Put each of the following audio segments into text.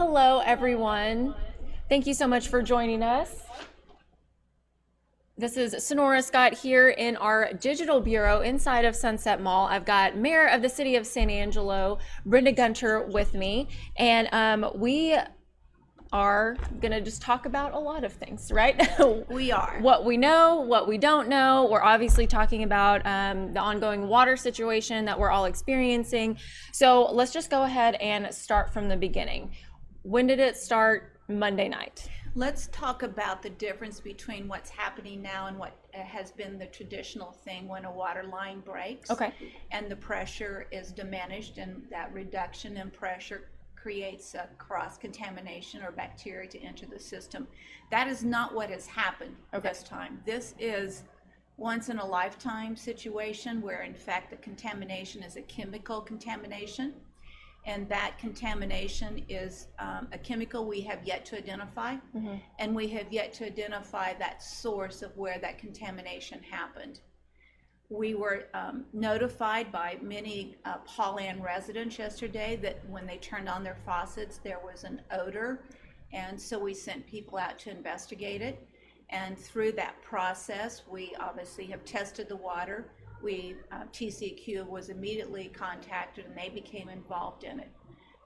Hello, everyone. Thank you so much for joining us. This is Senora Scott here in our digital bureau inside of Sunset Mall. I've got Mayor of the City of San Angelo, Brenda Gunter, with me, and we are going to just talk about a lot of things, right? We are. What we know, what we don't know. We're obviously talking about the ongoing water situation that we're all experiencing. So let's just go ahead and start from the beginning. When did it start? Monday night. Let's talk about the difference between what's happening now and what has been the traditional thing when a water line breaks. Okay. And the pressure is diminished, and that reduction in pressure creates a cross-contamination or bacteria to enter the system. That is not what has happened this time. This is once in a lifetime situation where in fact the contamination is a chemical contamination. And that contamination is a chemical we have yet to identify, and we have yet to identify that source of where that contamination happened. We were notified by many Pauline residents yesterday that when they turned on their faucets there was an odor, and so we sent people out to investigate it. And through that process we obviously have tested the water. TCEQ was immediately contacted and they became involved in it.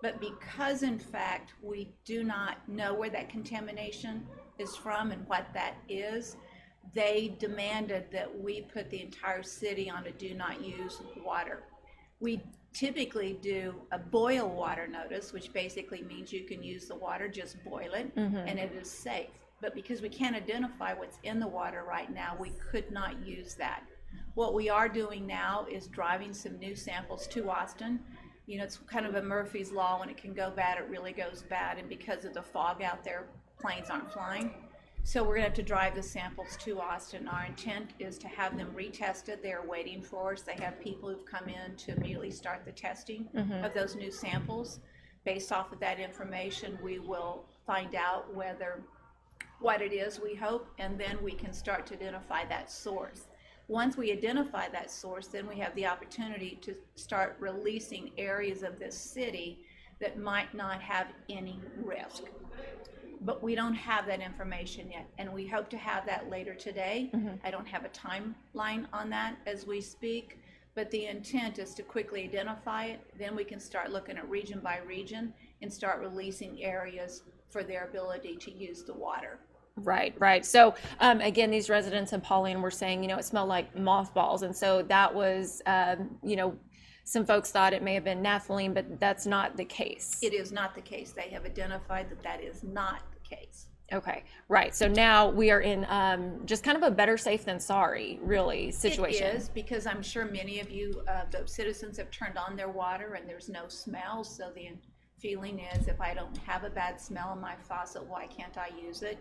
But because in fact we do not know where that contamination is from and what that is, they demanded that we put the entire city on a do not use water. We typically do a boil water notice, which basically means you can use the water, just boil it, and it is safe. But because we can't identify what's in the water right now, we could not use that. What we are doing now is driving some new samples to Austin. You know, it's kind of a Murphy's Law. When it can go bad, it really goes bad. And because of the fog out there, planes aren't flying. So we're going to have to drive the samples to Austin. Our intent is to have them retested. They're waiting for us. They have people who've come in to immediately start the testing of those new samples. Based off of that information, we will find out what it is, we hope, and then we can start to identify that source. Once we identify that source, then we have the opportunity to start releasing areas of this city that might not have any risk. But we don't have that information yet, and we hope to have that later today. I don't have a timeline on that as we speak, but the intent is to quickly identify it. Then we can start looking at region by region and start releasing areas for their ability to use the water. Right. So again, these residents in Pauline were saying, it smelled like mothballs. And so that was, some folks thought it may have been naphthalene, but that's not the case. It is not the case. They have identified that that is not the case. Okay, right. So now we are in just kind of a better safe than sorry, really, situation. It is, because I'm sure many of you, the citizens, have turned on their water and there's no smell. So the feeling is, if I don't have a bad smell in my faucet, why can't I use it?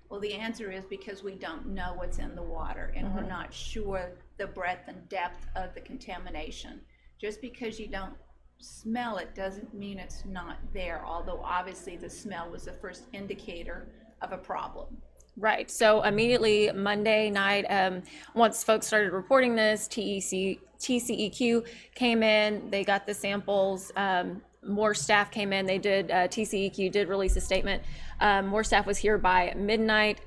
Well, the answer is because we don't know what's in the water, and we're not sure the breadth and depth of the contamination. Just because you don't smell it doesn't mean it's not there, although obviously the smell was the first indicator of a problem. Right. So immediately Monday night, once folks started reporting this, TCEQ came in, they got the samples. More staff came in. They did, TCEQ did release a statement. More staff was here by midnight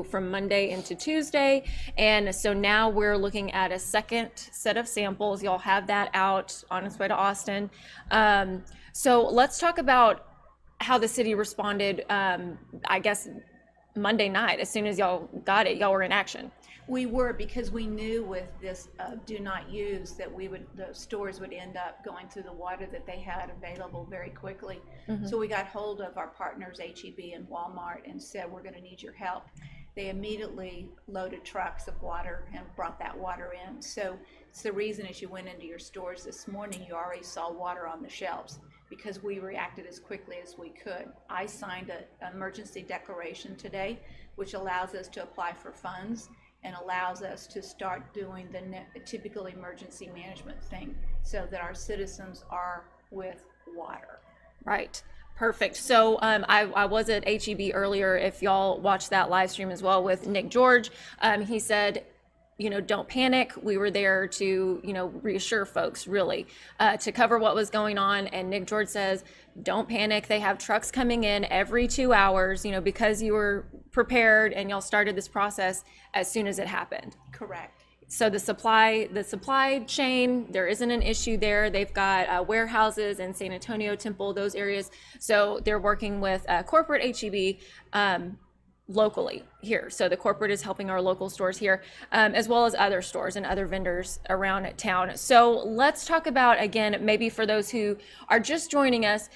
from Monday into Tuesday. And so now we're looking at a second set of samples. Y'all have that out on its way to Austin. So let's talk about how the city responded, I guess, Monday night. As soon as y'all got it, y'all were in action. We were, because we knew with this do not use that the stores would end up going through the water that they had available very quickly. So we got hold of our partners H-E-B and Walmart and said, we're going to need your help. They immediately loaded trucks of water and brought that water in. So it's the reason, as you went into your stores this morning, you already saw water on the shelves, because we reacted as quickly as we could. I signed an emergency declaration today, which allows us to apply for funds and allows us to start doing the typical emergency management thing so that our citizens are with water. Right. Perfect. So I was at HEB earlier. If y'all watched that live stream as well with Nick George, he said don't panic. We were there to, reassure folks, really, to cover what was going on. And Nick George says, don't panic. They have trucks coming in every 2 hours, because you were prepared and y'all started this process as soon as it happened. Correct. So the supply chain, there isn't an issue there. They've got warehouses in San Antonio, Temple, those areas. So they're working with corporate HEB locally here. So the corporate is helping our local stores here, as well as other stores and other vendors around town. So let's talk about, again, maybe for those who are just joining us,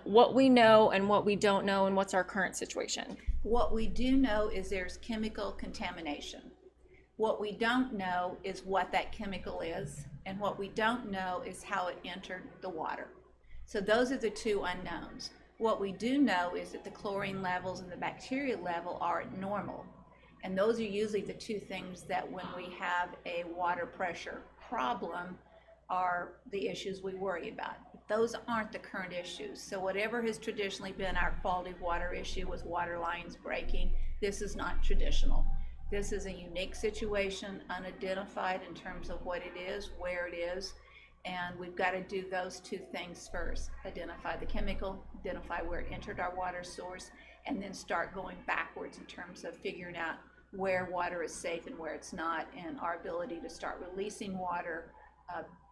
what we know and what we don't know and what's our current situation. What we do know is there's chemical contamination. What we don't know is what that chemical is, and what we don't know is how it entered the water. So those are the two unknowns. What we do know is that the chlorine levels and the bacteria level are normal. And those are usually the two things that when we have a water pressure problem are the issues we worry about. Those aren't the current issues. So whatever has traditionally been our quality of water issue with water lines breaking, this is not traditional. This is a unique situation, unidentified in terms of what it is, where it is, and we've got to do those two things first. Identify the chemical, identify where it entered our water source, and then start going backwards in terms of figuring out where water is safe and where it's not, and our ability to start releasing water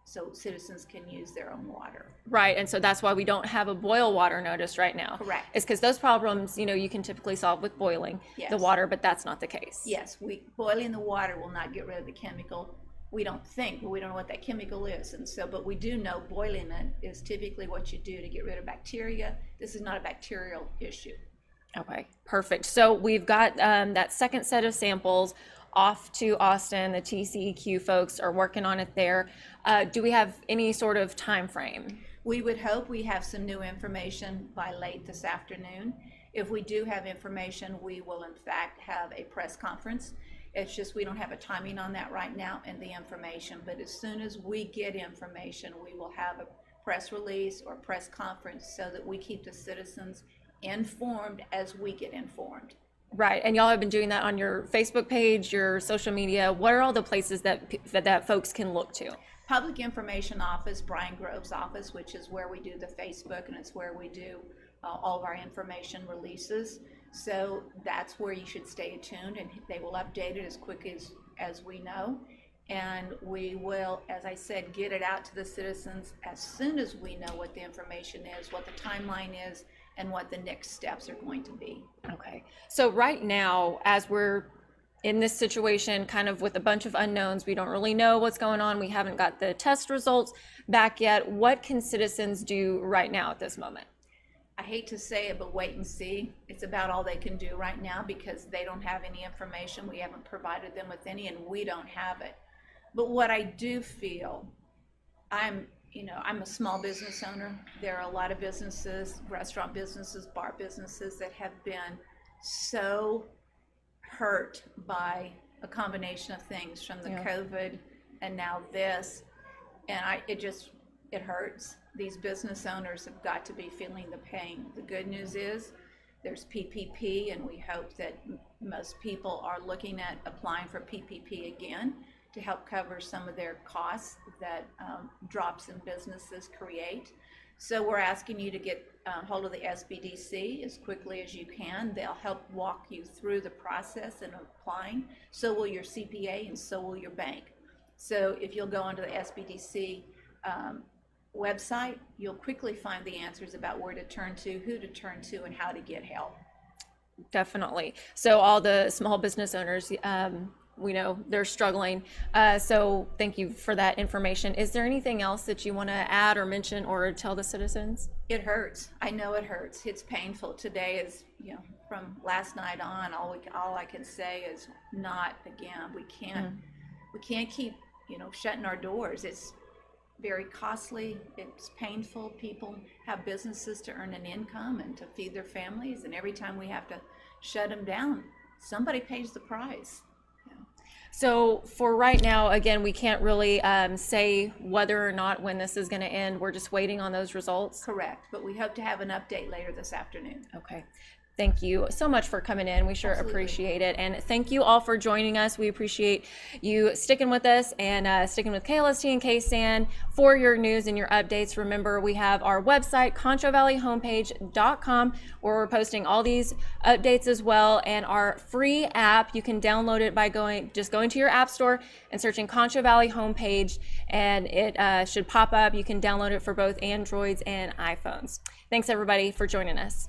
so citizens can use their own water. Right, and so that's why we don't have a boil water notice right now. Correct. It's because those problems, you can typically solve with boiling the water, but that's not the case. Yes, boiling the water will not get rid of the chemical. We don't think, but we don't know what that chemical is. And so, but we do know boiling it is typically what you do to get rid of bacteria. This is not a bacterial issue. Okay, perfect. So we've got that second set of samples off to Austin. The TCEQ folks are working on it there. Do we have any sort of time frame? We would hope we have some new information by late this afternoon. If we do have information, we will in fact have a press conference. It's just we don't have a timing on that right now and the information, but as soon as we get information, we will have a press release or press conference so that we keep the citizens informed as we get informed. Right, and y'all have been doing that on your Facebook page, your social media. What are all the places that folks can look to? Public Information Office, Brian Grove's office, which is where we do the Facebook, and it's where we do all of our information releases. So that's where you should stay tuned, and they will update it as quick as we know. And we will, as I said, get it out to the citizens as soon as we know what the information is, what the timeline is, and what the next steps are going to be. Okay. So right now, as we're in this situation, kind of with a bunch of unknowns, we don't really know what's going on. We haven't got the test results back yet. What can citizens do right now at this moment? I hate to say it, but wait and see. It's about all they can do right now because they don't have any information. We haven't provided them with any, and we don't have it. But what I do feel, I'm a small business owner. There are a lot of businesses, restaurant businesses, bar businesses that have been so hurt by a combination of things from the COVID and now this, and it hurts. These business owners have got to be feeling the pain. The good news is there's PPP, and we hope that most people are looking at applying for PPP again to help cover some of their costs that drops in businesses create. So we're asking you to get hold of the SBDC as quickly as you can. They'll help walk you through the process in applying. So will your CPA and so will your bank. So if you'll go onto the SBDC website, you'll quickly find the answers about where to turn to, who to turn to, and how to get help. Definitely. So all the small business owners, we know they're struggling. So thank you for that information. Is there anything else that you want to add or mention or tell the citizens? It hurts. I know it hurts. It's painful. Today is, from last night on, all I can say is not again. We can't keep, shutting our doors. It's very costly. It's painful. People have businesses to earn an income and to feed their families, and every time we have to shut them down, somebody pays the price. So for right now, again, we can't really say whether or not when this is going to end. We're just waiting on those results. Correct, but we hope to have an update later this afternoon. Okay. Thank you so much for coming in. We sure appreciate it. And thank you all for joining us. We appreciate you sticking with us and sticking with KLST and KSAN for your news and your updates. Remember, we have our website, ConchoValleyHomepage.com, where we're posting all these updates as well, and our free app. You can download it by going to your app store and searching Concho Valley Homepage, and it should pop up. You can download it for both Androids and iPhones. Thanks everybody for joining us.